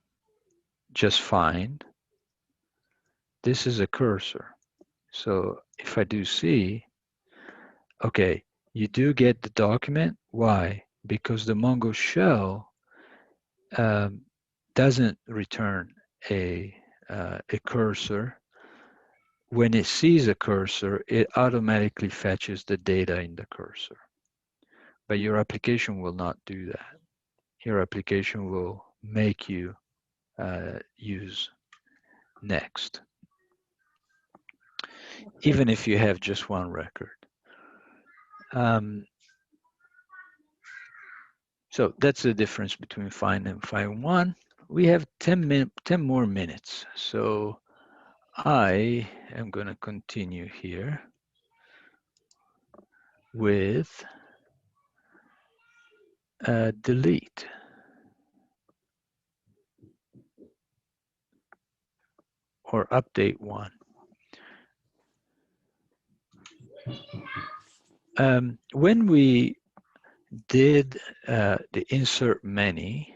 just find, this is a cursor. So if I do C, okay, you do get the document. Why? Because the Mongo shell doesn't return a cursor. When it sees a cursor, it automatically fetches the data in the cursor. But your application will not do that. Your application will make you use next, even if you have just one record. So that's the difference between find and find one. We have 10 more minutes. So I am going to continue here with delete. Or update one. When we did the insert many,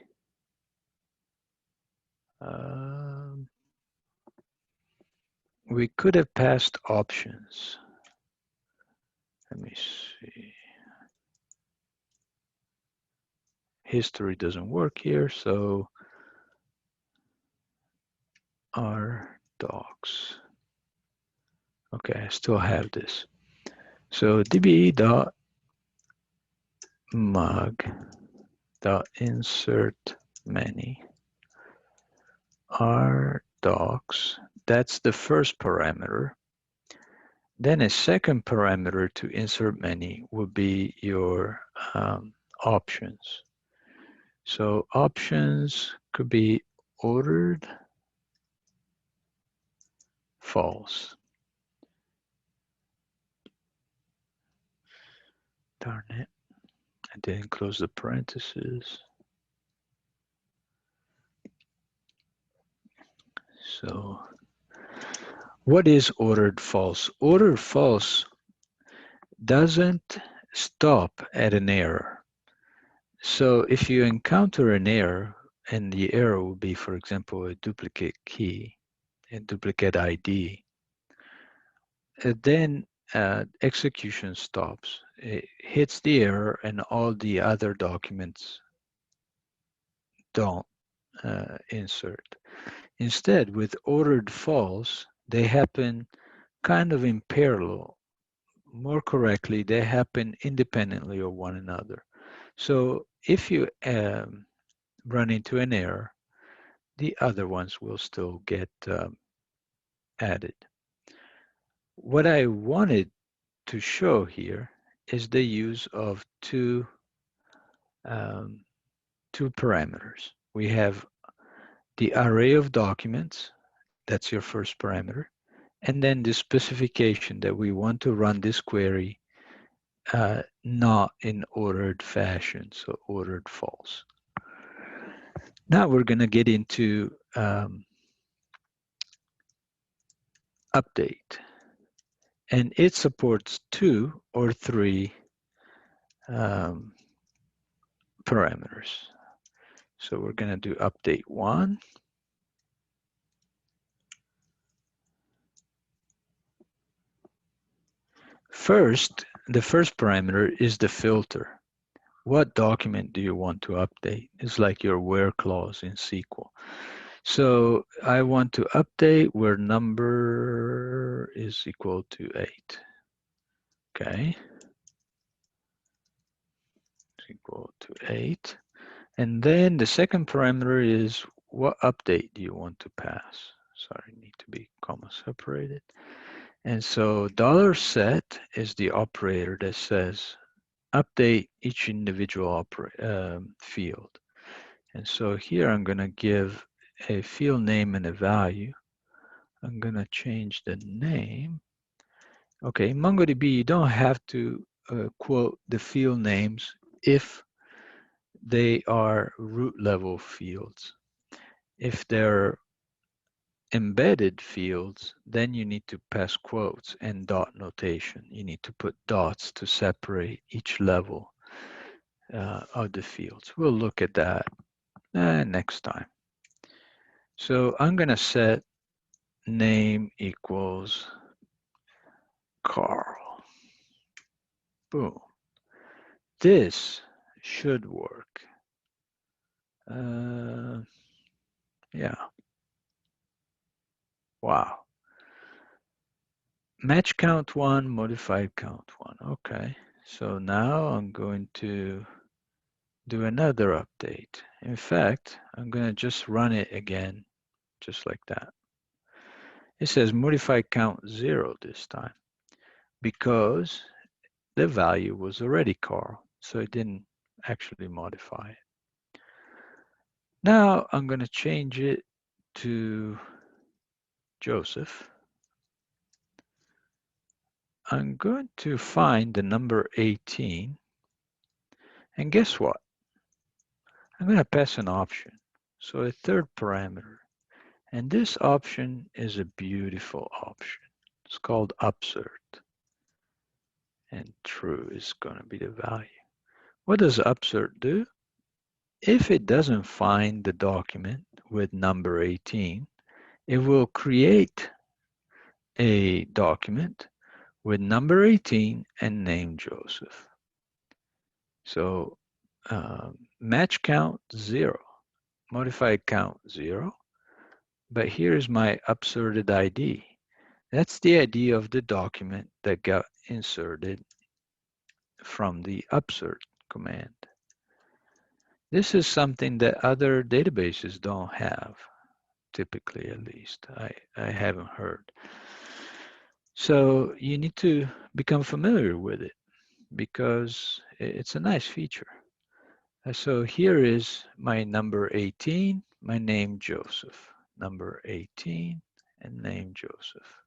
we could have passed options. Let me see. History doesn't work here, so our docs. Okay, I still have this. So db.mog.insert many our docs. That's the first parameter. Then a second parameter to insert many would be your options. So options could be ordered false. Darn it, I didn't close the parentheses. So what is ordered false? Ordered false doesn't stop at an error. So if you encounter an error, and the error will be, for example, a duplicate key, a duplicate ID, then execution stops. It hits the error and all the other documents don't insert. Instead, with ordered false, they happen kind of in parallel. More correctly, they happen independently of one another. So if you run into an error, the other ones will still get added. What I wanted to show here is the use of two parameters. We have the array of documents, that's your first parameter, and then the specification that we want to run this query not in ordered fashion, so ordered false. Now we're going to get into update, and it supports 2 or 3 parameters. So we're going to do update 1. First, the first parameter is the filter. What document do you want to update? It's like your where clause in SQL. So I want to update where number is equal to 8. Okay. It's equal to 8. And then the second parameter is what update do you want to pass? Sorry, need to be comma separated. And so $set is the operator that says update each individual field. And so here I'm going to give a field name and a value. I'm going to change the name. Okay, in MongoDB, you don't have to quote the field names if they are root level fields. If they're embedded fields, then you need to pass quotes and dot notation. You need to put dots to separate each level of the fields. We'll look at that next time. So I'm going to set name equals Carl. Boom. This should work. Yeah. Wow. Match count 1, modified count 1. Okay. So now I'm going to do another update. In fact, I'm going to just run it again, just like that. It says modified count 0 this time because the value was already Carl, so it didn't actually modify it. Now I'm going to change it to Joseph. I'm going to find the number 18, and guess what? I'm going to pass an option, so a third parameter, and this option is a beautiful option. It's called Upsert, and true is going to be the value. What does Upsert do? If it doesn't find the document with number 18, it will create a document with number 18 and name Joseph. So match count 0, modified count 0, but here's my upserted ID. That's the ID of the document that got inserted from the upsert command. This is something that other databases don't have, typically at least. I haven't heard. So you need to become familiar with it because it's a nice feature. So here is my number 18, my name Joseph. Number 18 and name Joseph.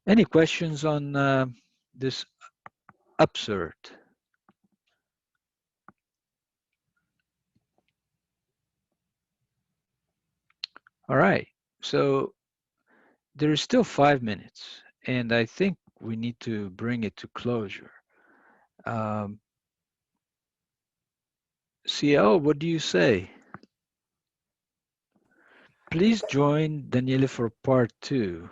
Any questions on this upsert? All right, so there's still 5 minutes, and I think we need to bring it to closure. CL, what do you say? Please join Daniele for part 2.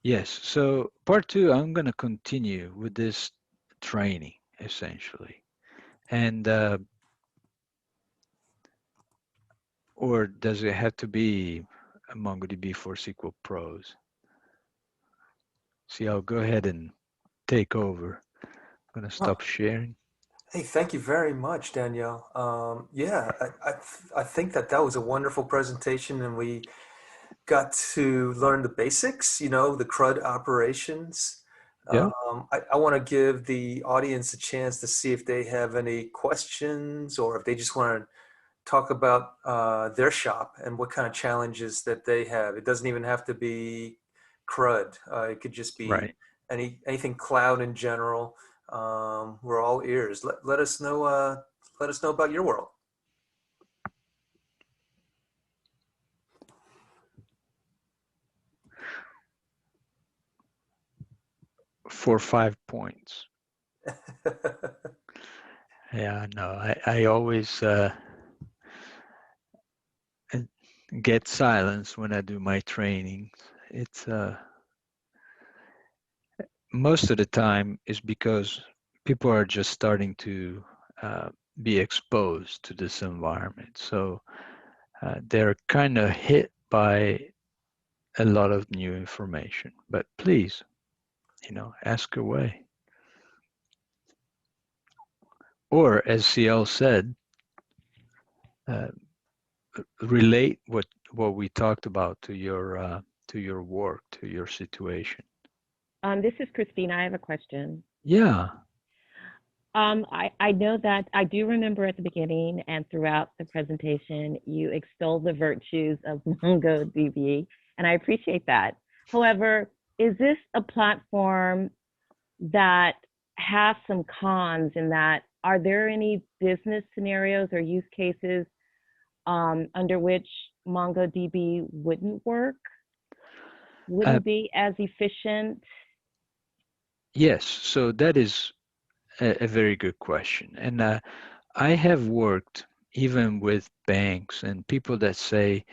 Yes, so part 2, I'm going to continue with this training, essentially. And, or does it have to be a MongoDB for SQL Pros? CL, go ahead and take over. I'm going to stop sharing. Hey, thank you very much, Danielle. Yeah, I think that was a wonderful presentation, and we got to learn the basics, you know, the CRUD operations. Yeah. I want to give the audience a chance to see if they have any questions or if they just want to talk about their shop and what kind of challenges that they have. It doesn't even have to be CRUD. It could just be Right. anything cloud in general. We're all ears. Let us know. Let us know about your world. For 5 points. Yeah, no, I always get silence when I do my trainings. It's most of the time is because people are just starting to be exposed to this environment. So they're kind of hit by a lot of new information. But please, you know, ask away. Or as CL said, relate what we talked about to your work, to your situation. This is Christine. I have a question. Yeah. I know that I do remember at the beginning and throughout the presentation, you extol the virtues of MongoDB, and I appreciate that. However, is this a platform that has some cons in that? Are there any business scenarios or use cases under which MongoDB wouldn't work? Wouldn't be as efficient? Yes, so that is a very good question. And I have worked even with banks and people that say,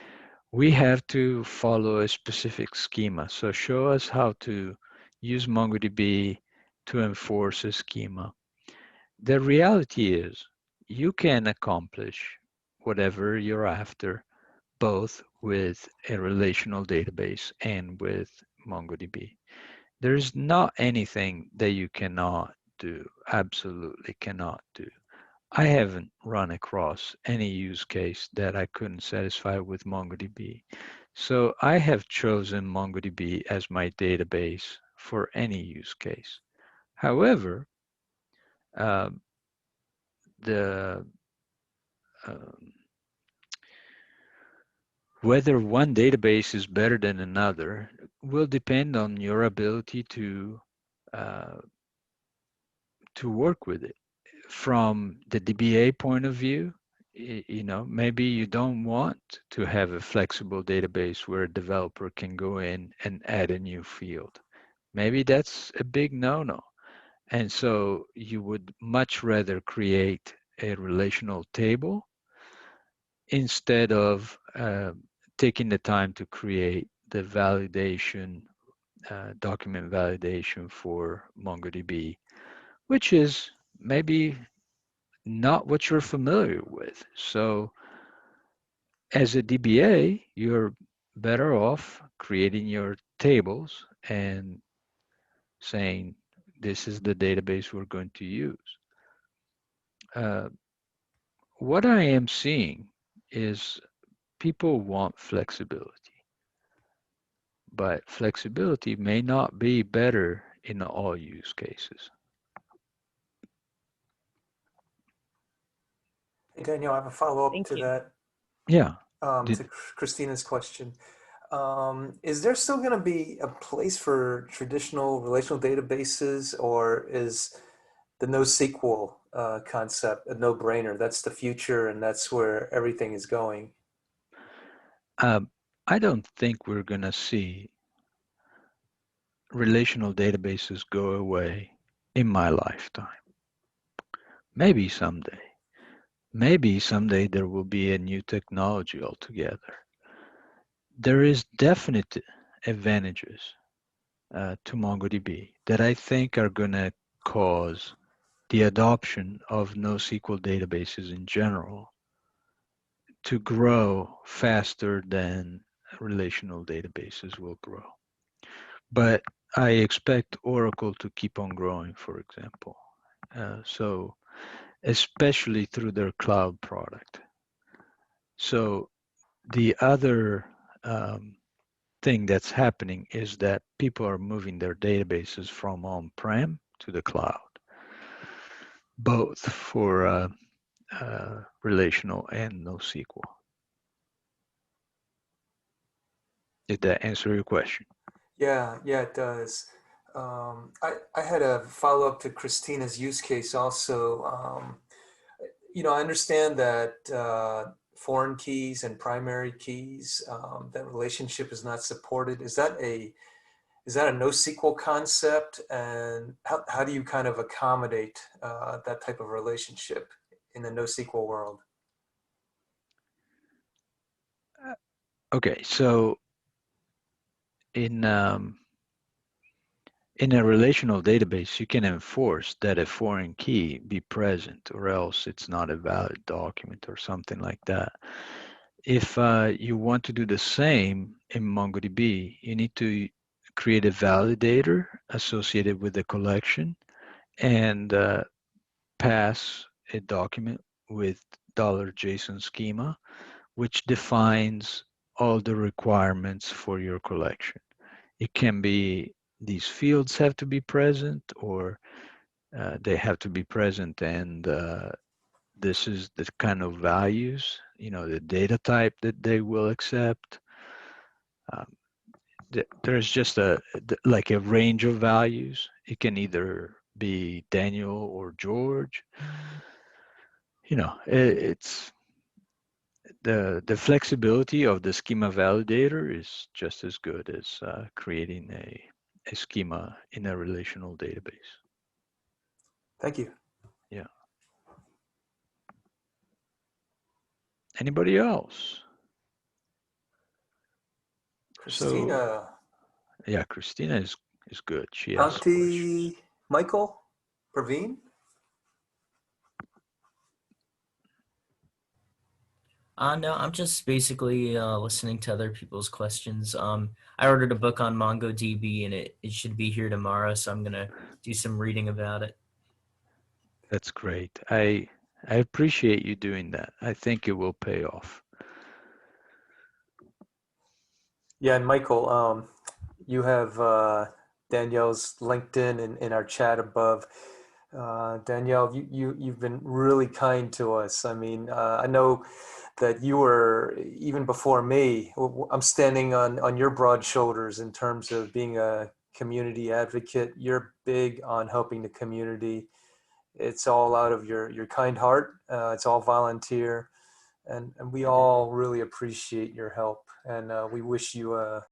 we have to follow a specific schema. So show us how to use MongoDB to enforce a schema. The reality is you can accomplish whatever you're after, both with a relational database and with MongoDB. There's not anything that you cannot do, absolutely cannot do. I haven't run across any use case that I couldn't satisfy with MongoDB. So I have chosen MongoDB as my database for any use case. However, the whether one database is better than another will depend on your ability to work with it. From the DBA point of view, maybe you don't want to have a flexible database where a developer can go in and add a new field. Maybe that's a big no-no. And so you would much rather create a relational table instead of taking the time to create the validation, document validation for MongoDB, which is maybe not what you're familiar with. So as a DBA, you're better off creating your tables and saying, this is the database we're going to use. What I am seeing is people want flexibility, but flexibility may not be better in all use cases. Hey, Danielle, I have a follow-up Thank to you. that, Yeah. to Christina's question. Is there still going to be a place for traditional relational databases, or is the NoSQL concept a no-brainer? That's the future, and that's where everything is going. I don't think we're going to see relational databases go away in my lifetime. Maybe someday. Maybe someday there will be a new technology altogether. There is definite advantages to MongoDB that I think are going to cause the adoption of NoSQL databases in general to grow faster than relational databases will grow. But I expect Oracle to keep on growing, for example. So especially through their cloud product. So the other thing that's happening is that people are moving their databases from on-prem to the cloud, both for relational and NoSQL. Did that answer your question? Yeah, it does. I had a follow-up to Christina's use case also. I understand that foreign keys and primary keys, that relationship is not supported. Is that a NoSQL concept? And how do you kind of accommodate that type of relationship in the NoSQL world? Okay, so in a relational database, you can enforce that a foreign key be present, or else it's not a valid document or something like that. If you want to do the same in MongoDB, you need to create a validator associated with the collection and pass a document with $JSON schema, which defines all the requirements for your collection. It can be these fields have to be present, or they have to be present, and this is the kind of values, the data type that they will accept. There's just like a range of values. It can either be Daniel or George. It's the flexibility of the schema validator is just as good as creating a schema in a relational database. Thank you. Yeah. Anybody else? Christina. So, yeah, Christina is good. She asks questions. Auntie Michael, Praveen? No, I'm just basically listening to other people's questions. I ordered a book on MongoDB and it should be here tomorrow, so I'm gonna do some reading about it. That's great. I appreciate you doing that. I think it will pay off. Yeah, and Michael, you have Danielle's LinkedIn in our chat above. Danielle, you've been really kind to us. I mean, I know that you were, even before me, I'm standing on your broad shoulders in terms of being a community advocate. You're big on helping the community. It's all out of your kind heart. It's all volunteer. And we all really appreciate your help. And we wish you